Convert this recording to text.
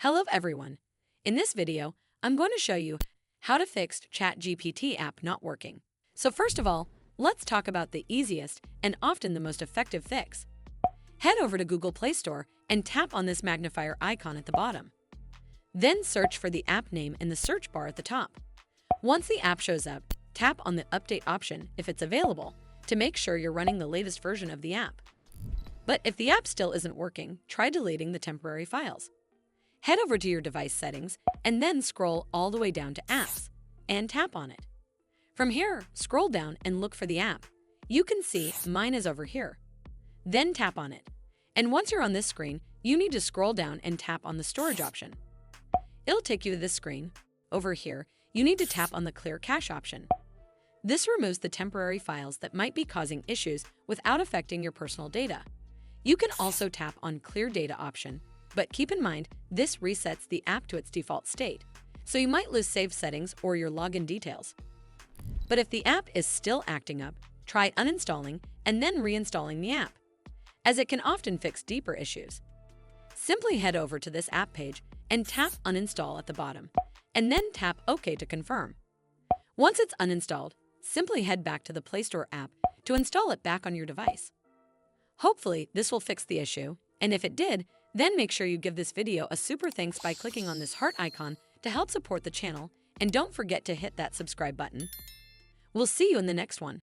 Hello everyone. In this video, I'm going to show you how to fix ChatGPT app not working. So first of all, let's talk about the easiest and often the most effective fix. Head over to Google Play Store and tap on this magnifier icon at the bottom. Then search for the app name in the search bar at the top. Once the app shows up, tap on the update option if it's available to make sure you're running the latest version of the app. But if the app still isn't working, try deleting the temporary files. Head over to your device settings and then scroll all the way down to Apps and tap on it. From here, scroll down and look for the app. You can see mine is over here. Then tap on it. And once you're on this screen, you need to scroll down and tap on the storage option. It'll take you to this screen. Over here, you need to tap on the Clear Cache option. This removes the temporary files that might be causing issues without affecting your personal data. You can also tap on Clear Data option, but keep in mind this resets the app to its default state, so you might lose saved settings or your login details. But if the app is still acting up, try uninstalling and then reinstalling the app, as it can often fix deeper issues. Simply head over to this app page and tap Uninstall at the bottom, and then tap OK to confirm. Once it's uninstalled, simply head back to the Play Store app to install it back on your device. Hopefully, this will fix the issue, and if it did, then make sure you give this video a super thanks by clicking on this heart icon to help support the channel, and don't forget to hit that subscribe button. We'll see you in the next one.